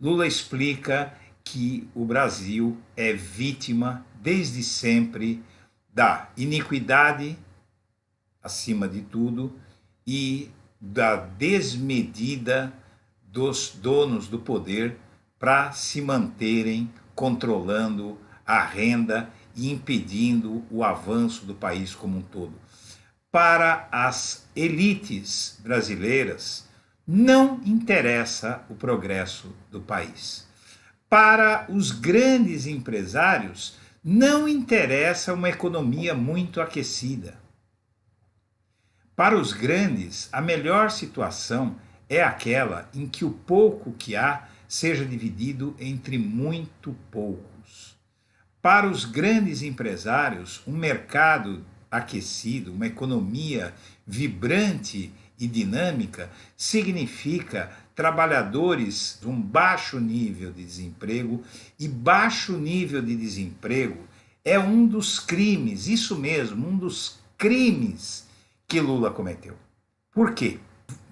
Lula explica que o Brasil é vítima desde sempre da iniquidade, acima de tudo, e da desmedida dos donos do poder para se manterem controlando a renda e impedindo o avanço do país como um todo. Para as elites brasileiras, não interessa o progresso do país. Para os grandes empresários, não interessa uma economia muito aquecida. Para os grandes, a melhor situação é aquela em que o pouco que há seja dividido entre muito poucos. Para os grandes empresários, um mercado aquecido, uma economia vibrante e dinâmica significa trabalhadores de um baixo nível de desemprego, e baixo nível de desemprego é um dos crimes, isso mesmo, um dos crimes que Lula cometeu. Por quê?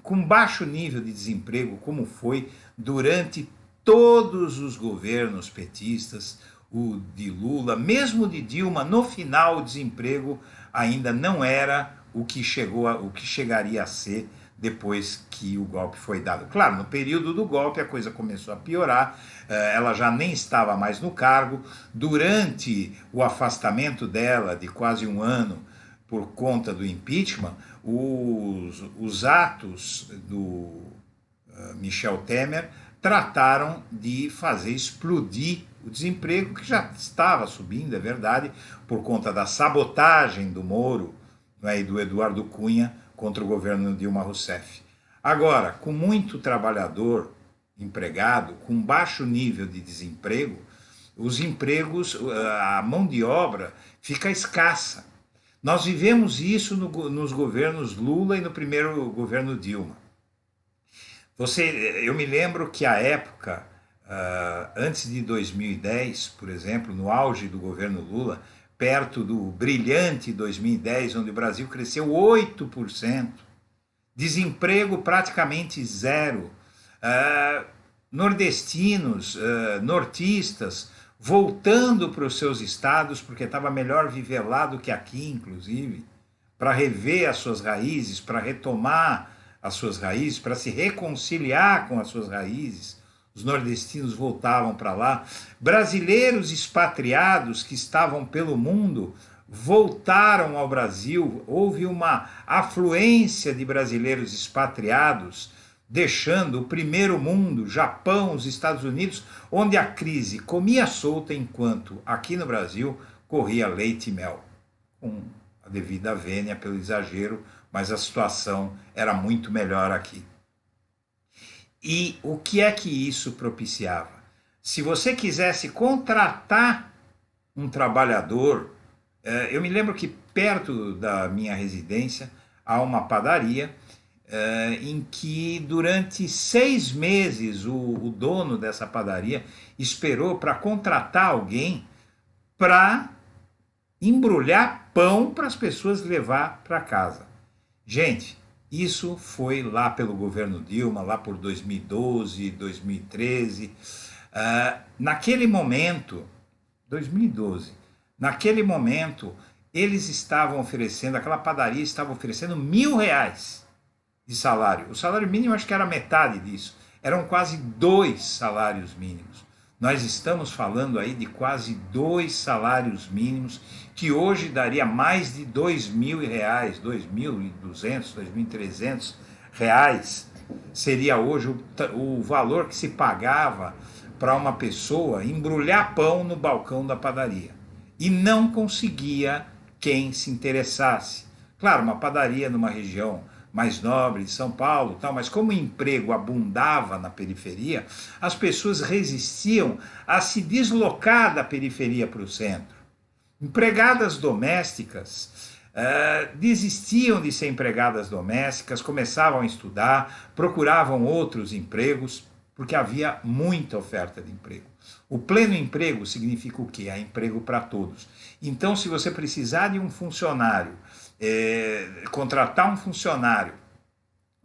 Com baixo nível de desemprego, como foi durante todos os governos petistas, o de Lula, mesmo de Dilma, no final o desemprego ainda não era o que chegaria a ser depois que o golpe foi dado. Claro, no período do golpe a coisa começou a piorar, ela já nem estava mais no cargo. Durante o afastamento dela de quase um ano por conta do impeachment, os atos do Michel Temer trataram de fazer explodir o desemprego, que já estava subindo, é verdade, por conta da sabotagem do Moro, né, e do Eduardo Cunha contra o governo Dilma Rousseff. Agora, com muito trabalhador empregado, com baixo nível de desemprego, os empregos, a mão de obra fica escassa. Nós vivemos isso nos governos Lula e no primeiro governo Dilma. Eu me lembro que a época, antes de 2010, por exemplo, no auge do governo Lula, perto do brilhante 2010, onde o Brasil cresceu 8%, desemprego praticamente zero, nordestinos, nortistas, voltando para os seus estados, porque estava melhor viver lá do que aqui, inclusive, para rever as suas raízes, para retomar as suas raízes, para se reconciliar com as suas raízes. Os nordestinos voltavam para lá. Brasileiros expatriados que estavam pelo mundo voltaram ao Brasil. Houve uma afluência de brasileiros expatriados, deixando o primeiro mundo, Japão, os Estados Unidos, onde a crise comia solta, enquanto aqui no Brasil corria leite e mel, com a devida vênia pelo exagero, mas a situação era muito melhor aqui. E o que é que isso propiciava? Se você quisesse contratar um trabalhador, eu me lembro que perto da minha residência há uma padaria em que durante 6 meses o dono dessa padaria esperou para contratar alguém para embrulhar pão para as pessoas levar para casa. Gente, isso foi lá pelo governo Dilma, lá por 2012, 2013. Naquele momento, 2012, naquele momento, eles estavam oferecendo, aquela padaria estava oferecendo R$ 1.000 de salário. O salário mínimo acho que era metade disso. Eram quase 2 salários mínimos. Nós estamos falando aí de quase 2 salários mínimos, que hoje daria mais de R$ 2.000, R$ 2.200, R$ 2.300. Seria hoje o valor que se pagava para uma pessoa embrulhar pão no balcão da padaria. E não conseguia quem se interessasse. Claro, uma padaria numa região mais nobre de São Paulo, tal, mas como o emprego abundava na periferia, as pessoas resistiam a se deslocar da periferia para o centro. Empregadas domésticas desistiam de ser empregadas domésticas, começavam a estudar, procuravam outros empregos, porque havia muita oferta de emprego. O pleno emprego significa o quê? Há emprego para todos. Então, se você precisar de um funcionário, contratar um funcionário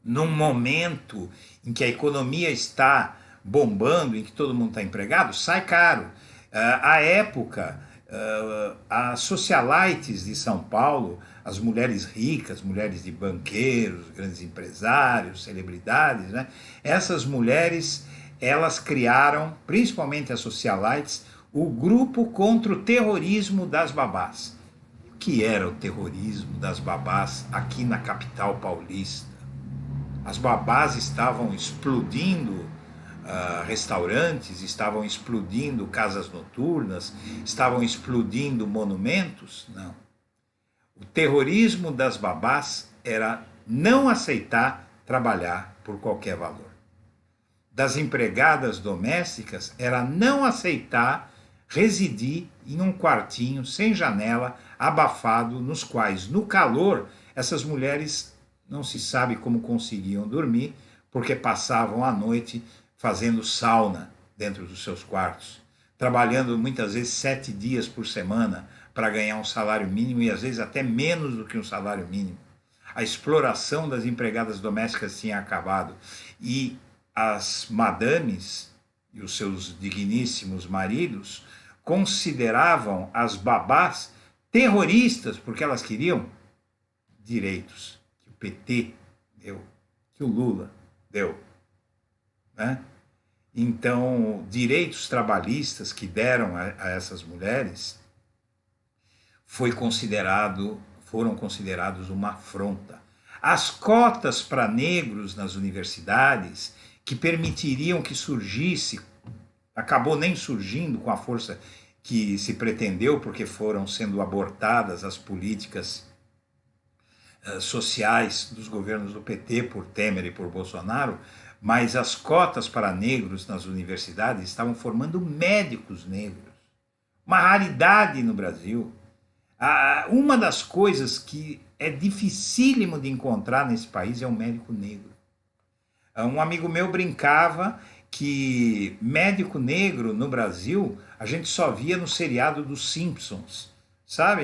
num momento em que a economia está bombando, em que todo mundo está empregado, sai caro. À época, as socialites de São Paulo, as mulheres ricas, mulheres de banqueiros, grandes empresários, celebridades, né? Essas mulheres, elas criaram, principalmente as socialites, o grupo contra o terrorismo das babás. O que era o terrorismo das babás aqui na capital paulista? As babás estavam explodindo restaurantes, estavam explodindo casas noturnas, estavam explodindo monumentos? Não. O terrorismo das babás era não aceitar trabalhar por qualquer valor. Das empregadas domésticas era não aceitar residir em um quartinho sem janela, abafado, nos quais, no calor, essas mulheres não se sabe como conseguiam dormir, porque passavam a noite fazendo sauna dentro dos seus quartos, trabalhando muitas vezes 7 dias por semana para ganhar um salário mínimo e às vezes até menos do que um salário mínimo. A exploração das empregadas domésticas tinha acabado e as madames e os seus digníssimos maridos consideravam as babás terroristas porque elas queriam direitos que o PT deu, que o Lula deu, né? Então, direitos trabalhistas que deram a essas mulheres foram considerados uma afronta. As cotas para negros nas universidades, que permitiriam que surgisse, acabou nem surgindo com a força que se pretendeu, porque foram sendo abortadas as políticas sociais dos governos do PT, por Temer e por Bolsonaro, mas as cotas para negros nas universidades estavam formando médicos negros. Uma raridade no Brasil. Uma das coisas que é dificílimo de encontrar nesse país é um médico negro. Um amigo meu brincava que médico negro no Brasil a gente só via no seriado dos Simpsons. Sabe,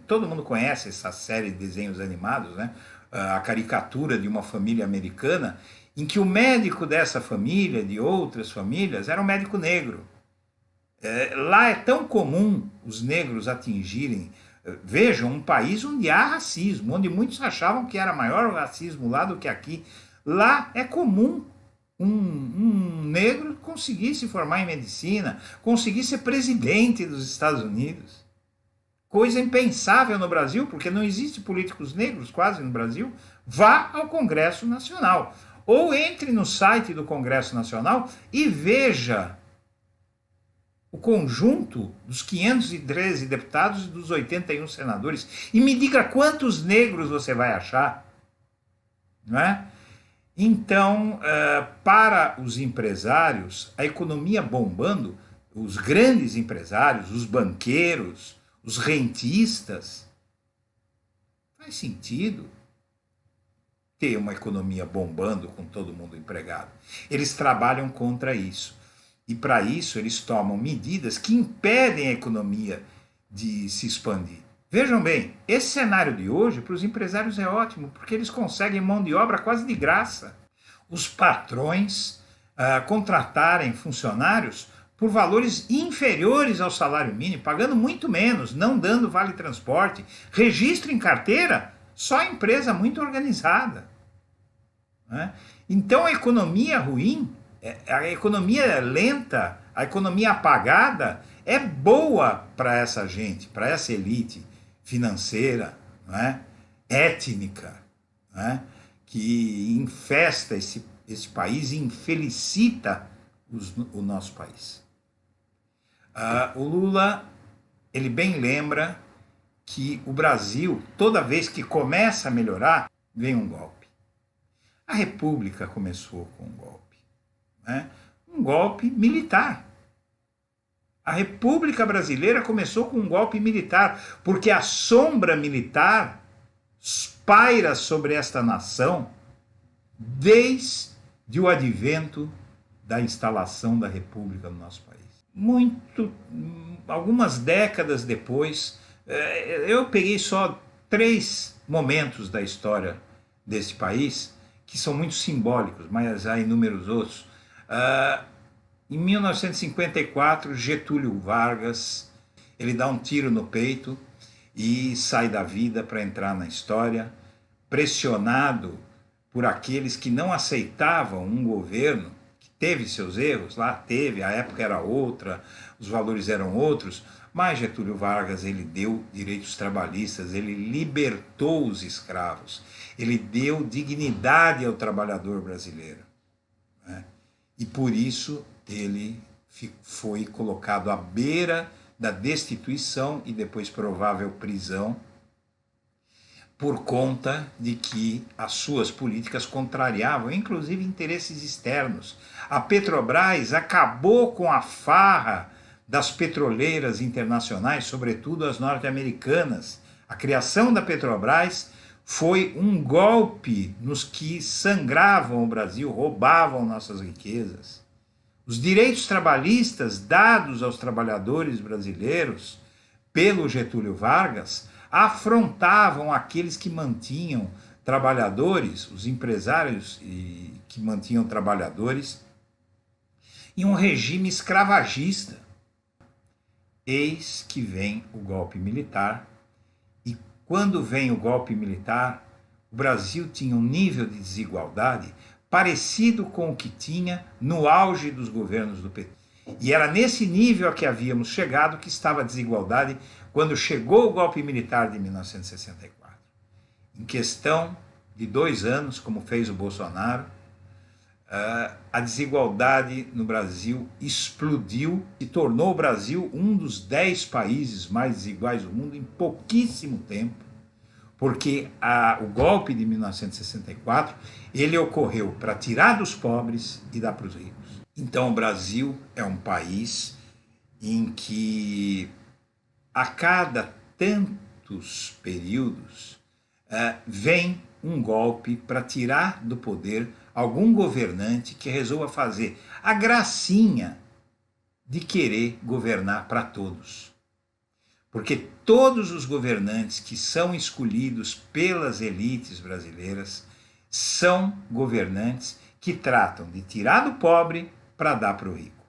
todo mundo conhece essa série de desenhos animados, né? A caricatura de uma família americana, em que o médico dessa família, de outras famílias, era um médico negro. Lá é tão comum os negros atingirem, vejam, um país onde há racismo, onde muitos achavam que era maior o racismo lá do que aqui. Lá é comum um negro conseguir se formar em medicina, conseguir ser presidente dos Estados Unidos. Coisa impensável no Brasil, porque não existe políticos negros quase no Brasil. Vá ao Congresso Nacional. Ou entre no site do Congresso Nacional e veja o conjunto dos 513 deputados e dos 81 senadores. E me diga quantos negros você vai achar. Não é? Então, para os empresários, a economia bombando, os grandes empresários, os banqueiros, os rentistas, faz sentido ter uma economia bombando com todo mundo empregado. Eles trabalham contra isso. E para isso eles tomam medidas que impedem a economia de se expandir. Vejam bem, esse cenário de hoje para os empresários é ótimo, porque eles conseguem mão de obra quase de graça. Os patrões contratarem funcionários por valores inferiores ao salário mínimo, pagando muito menos, não dando vale transporte, registro em carteira, só empresa muito organizada. Né? Então a economia ruim, a economia lenta, a economia apagada é boa para essa gente, para essa elite financeira, não é? Étnica, não é? Que infesta esse país e infelicita o nosso país. O Lula, ele bem lembra que o Brasil, toda vez que começa a melhorar, vem um golpe. A República começou com um golpe, né? Um golpe militar. A República Brasileira começou com um golpe militar, porque a sombra militar paira sobre esta nação desde o advento da instalação da República no nosso país. Algumas décadas depois, eu peguei só 3 momentos da história desse país que são muito simbólicos, mas há inúmeros outros. Em 1954, Getúlio Vargas, ele dá um tiro no peito e sai da vida para entrar na história, pressionado por aqueles que não aceitavam um governo que teve seus erros, lá teve, a época era outra, os valores eram outros, mas Getúlio Vargas, ele deu direitos trabalhistas, ele libertou os escravos, ele deu dignidade ao trabalhador brasileiro, né? E por isso ele foi colocado à beira da destituição e depois provável prisão, por conta de que as suas políticas contrariavam, inclusive, interesses externos. A Petrobras acabou com a farra das petroleiras internacionais, sobretudo as norte-americanas. A criação da Petrobras foi um golpe nos que sangravam o Brasil, roubavam nossas riquezas. Os direitos trabalhistas dados aos trabalhadores brasileiros pelo Getúlio Vargas afrontavam aqueles que mantinham trabalhadores, os empresários que mantinham trabalhadores, em um regime escravagista. Eis que vem o golpe militar, e quando vem o golpe militar, o Brasil tinha um nível de desigualdade parecido com o que tinha no auge dos governos do PT. E era nesse nível a que havíamos chegado que estava a desigualdade quando chegou o golpe militar de 1964. Em questão de 2 anos, como fez o Bolsonaro, a desigualdade no Brasil explodiu e tornou o Brasil um dos 10 países mais desiguais do mundo em pouquíssimo tempo, porque o golpe de 1964 ele ocorreu para tirar dos pobres e dar para os ricos. Então o Brasil é um país em que a cada tantos períodos vem um golpe para tirar do poder algum governante que resolva fazer a gracinha de querer governar para todos. Porque todos os governantes que são escolhidos pelas elites brasileiras são governantes que tratam de tirar do pobre para dar para o rico.